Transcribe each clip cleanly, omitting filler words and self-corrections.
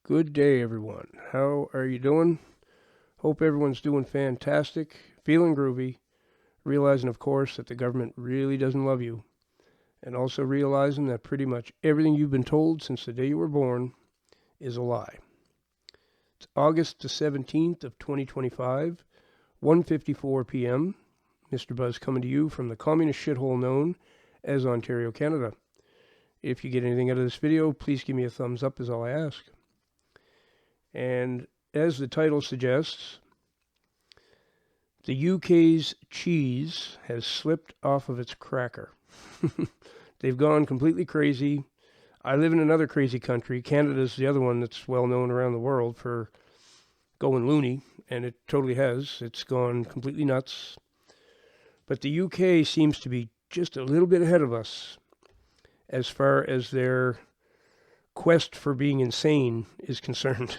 Good day, everyone. How are you doing? Hope everyone's doing fantastic, feeling groovy, realizing, of course, that the government really doesn't love you, and also realizing that pretty much everything you've been told since the day you were born is a lie. It's August the 17th of 2025, 1:54 p.m. Mr. Buzz coming to you from the communist shithole known as Ontario, Canada. If you get anything out of this video, please give me a thumbs up is all I ask. And as the title suggests, the UK's cheese has slipped off of its cracker. They've gone completely crazy. I live in another crazy country. Canada's the other one that's well known around the world for going loony, and it totally has. It's gone completely nuts. But the UK seems to be just a little bit ahead of us as far as their quest for being insane is concerned.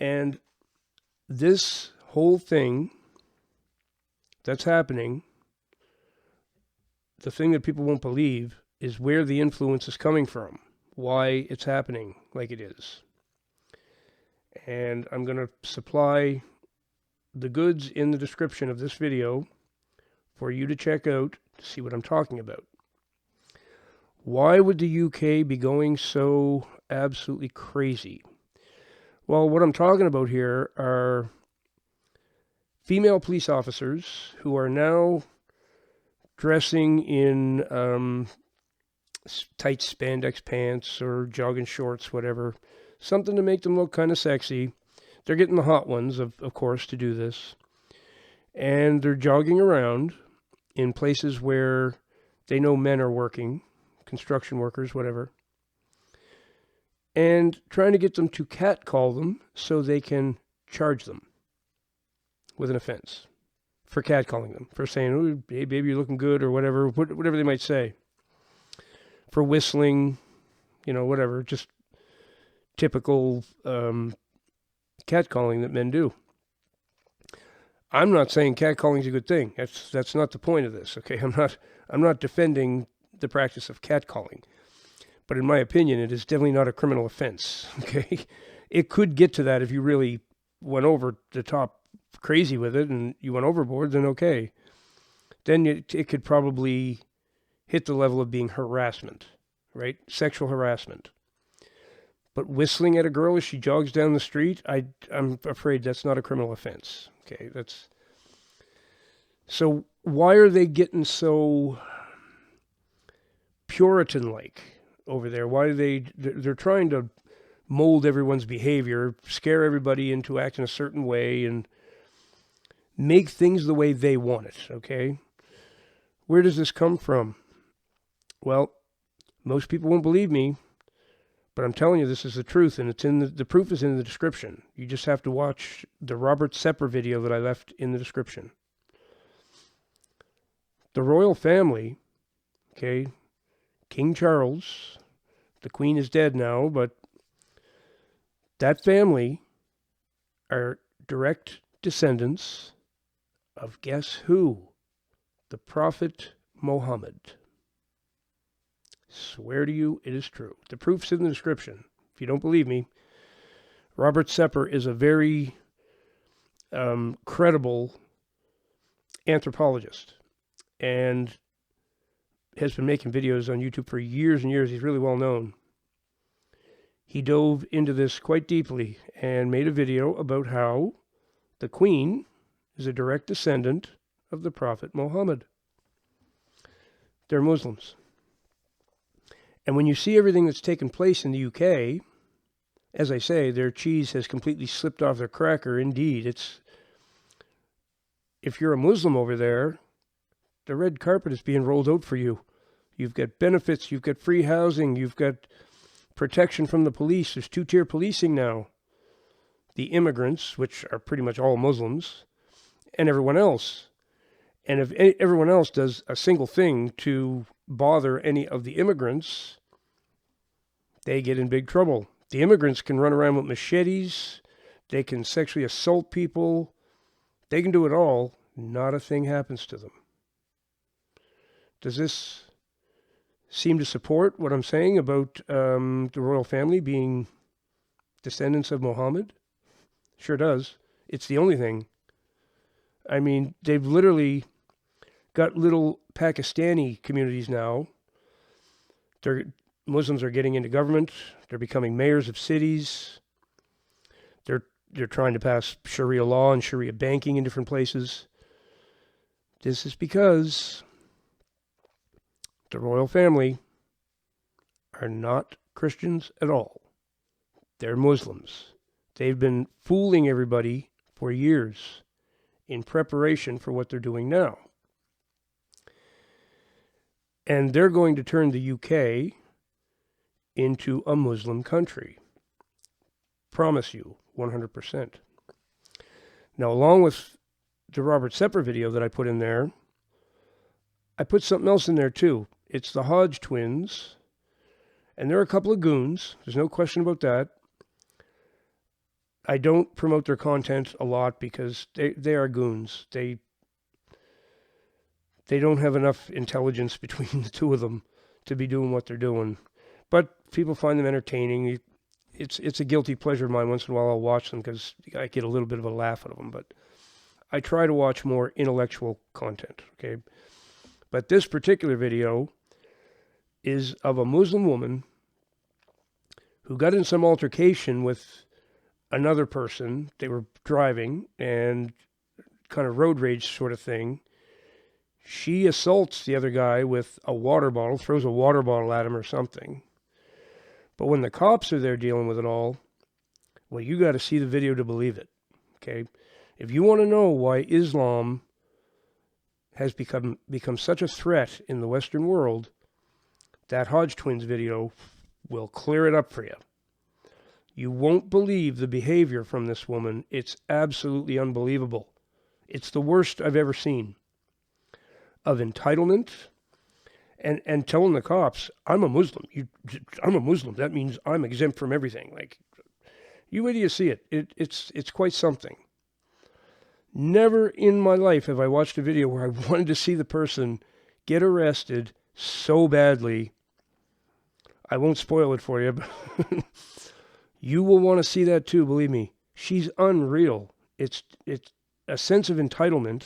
And this whole thing that's happening, the thing that people won't believe, is where the influence is coming from, why it's happening like it is. And I'm going to supply the goods in the description of this video for you to check out to see what I'm talking about. Why would the UK be going so absolutely crazy? Well, what I'm talking about here are female police officers who are now dressing in tight spandex pants or jogging shorts, whatever, something to make them look kind of sexy. They're getting the hot ones, of course, to do this. And they're jogging around in places where they know men are working, construction workers, whatever, and trying to get them to catcall them so they can charge them with an offense for catcalling them, for saying, "Oh, hey, baby, you're looking good," or whatever they might say, for whistling, whatever, just typical catcalling that men do. I'm not saying catcalling is a good thing. That's not the point of this, okay? I'm not defending the practice of catcalling. But in my opinion, it is definitely not a criminal offense, okay? It could get to that if you really went over the top crazy with it and you went overboard, then okay. Then it could probably hit the level of being harassment, right? Sexual harassment. But whistling at a girl as she jogs down the street, I'm afraid that's not a criminal offense, okay? So why are they getting so Puritan-like over there? Why do they're trying to mold everyone's behavior, scare everybody into acting a certain way, and make things the way they want it, okay? Where does this come from? Well, most people won't believe me, but I'm telling you this is the truth, and it's in the proof is in the description. You just have to watch the Robert Sepper video that I left in the description. The royal family, okay, King Charles, the Queen is dead now, but that family are direct descendants of guess who? The Prophet Muhammad. Swear to you, it is true. The proof's in the description. If you don't believe me, Robert Sepper is a very credible anthropologist and has been making videos on YouTube for years and years. He's really well known. He dove into this quite deeply and made a video about how the Queen is a direct descendant of the Prophet Muhammad. They're Muslims. And when you see everything that's taken place in the UK, as I say, their cheese has completely slipped off their cracker. Indeed, if you're a Muslim over there, the red carpet is being rolled out for you. You've got benefits, you've got free housing, you've got protection from the police. There's two-tier policing now. The immigrants, which are pretty much all Muslims, and everyone else. And if everyone else does a single thing to bother any of the immigrants, they get in big trouble. The immigrants can run around with machetes, they can sexually assault people, they can do it all. Not a thing happens to them. Does this seem to support what I'm saying about the royal family being descendants of Muhammad? Sure does. It's the only thing. I mean, they've literally got little Pakistani communities now. Muslims are getting into government. They're becoming mayors of cities. They're trying to pass Sharia law and Sharia banking in different places. This is because the royal family are not Christians at all. They're Muslims. They've been fooling everybody for years in preparation for what they're doing now. And they're going to turn the UK into a Muslim country. Promise you, 100%. Now, along with the Robert Sepper video that I put in there, I put something else in there too. It's the Hodge twins, and they're a couple of goons. There's no question about that. I don't promote their content a lot because they are goons. They don't have enough intelligence between the two of them to be doing what they're doing. But people find them entertaining. It's a guilty pleasure of mine. Once in a while I'll watch them because I get a little bit of a laugh out of them. But I try to watch more intellectual content, okay? But this particular video is of a Muslim woman who got in some altercation with another person. They were driving and kind of road rage sort of thing. She assaults the other guy with a water bottle, throws a water bottle at him or something. But when the cops are there dealing with it all, well, you got to see the video to believe it, okay? If you want to know why Islam has become such a threat in the Western world, that Hodge twins video will clear it up for you. You won't believe the behavior from this woman. It's absolutely unbelievable. It's the worst I've ever seen. Of entitlement and telling the cops, I'm a Muslim. I'm a Muslim. That means I'm exempt from everything. Like, you wait till you see it. It's quite something. Never in my life have I watched a video where I wanted to see the person get arrested so badly. I won't spoil it for you, but you will want to see that too, believe me. She's unreal. It's a sense of entitlement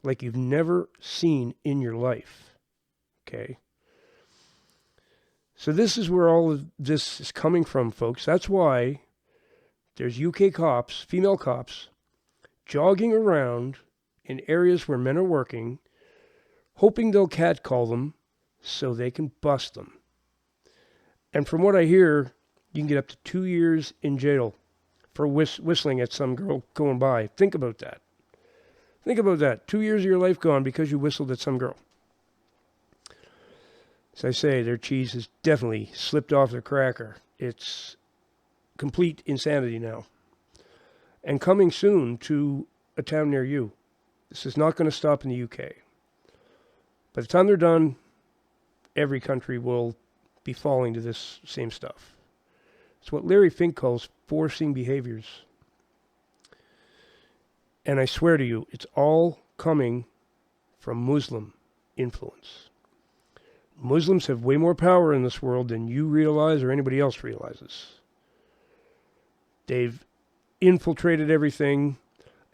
like you've never seen in your life. Okay? So this is where all of this is coming from, folks. That's why there's UK cops, female cops, jogging around in areas where men are working, hoping they'll catcall them so they can bust them. And from what I hear, you can get up to 2 years in jail for whistling at some girl going by. Think about that. Think about that. 2 years of your life gone because you whistled at some girl. As I say, their cheese has definitely slipped off their cracker. It's complete insanity now. And coming soon to a town near you. This is not going to stop in the UK. By the time they're done, every country will be falling to this same stuff. It's what Larry Fink calls forcing behaviors. And I swear to you, it's all coming from Muslim influence. Muslims have way more power in this world than you realize or anybody else realizes. They've infiltrated everything,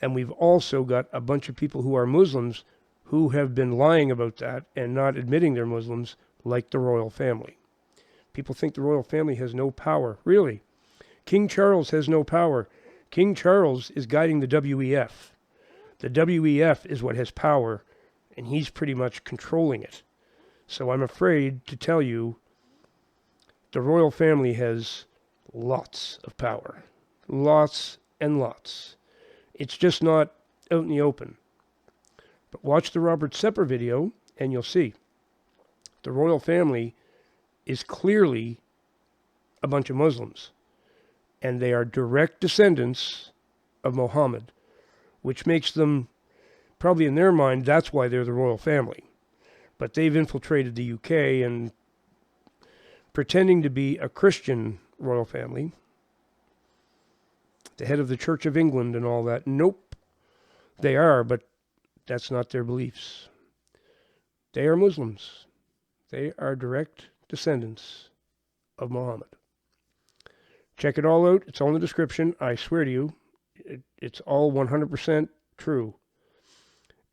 and we've also got a bunch of people who are Muslims who have been lying about that and not admitting they're Muslims, like the royal family. People think the royal family has no power. Really? King Charles has no power. King Charles is guiding the WEF. The WEF is what has power, and he's pretty much controlling it. So I'm afraid to tell you, the royal family has lots of power. Lots and lots. It's just not out in the open. But watch the Robert Sepper video, and you'll see. The royal family is clearly a bunch of Muslims. And they are direct descendants of Muhammad, which makes them, probably in their mind, that's why they're the royal family. But they've infiltrated the UK and pretending to be a Christian royal family, the head of the Church of England and all that. Nope. They are, but that's not their beliefs. They are Muslims. They are direct descendants of Muhammad. Check it all out. It's all in the description. I swear to you, it's all 100% true.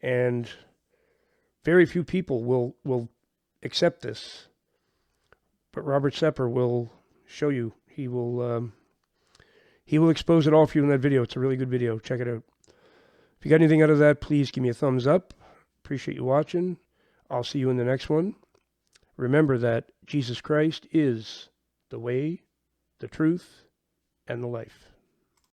And very few people will accept this. But Robert Sepper will show you. He will expose it all for you in that video. It's a really good video. Check it out. If you got anything out of that, please give me a thumbs up. Appreciate you watching. I'll see you in the next one. Remember that Jesus Christ is the way, the truth, and the life.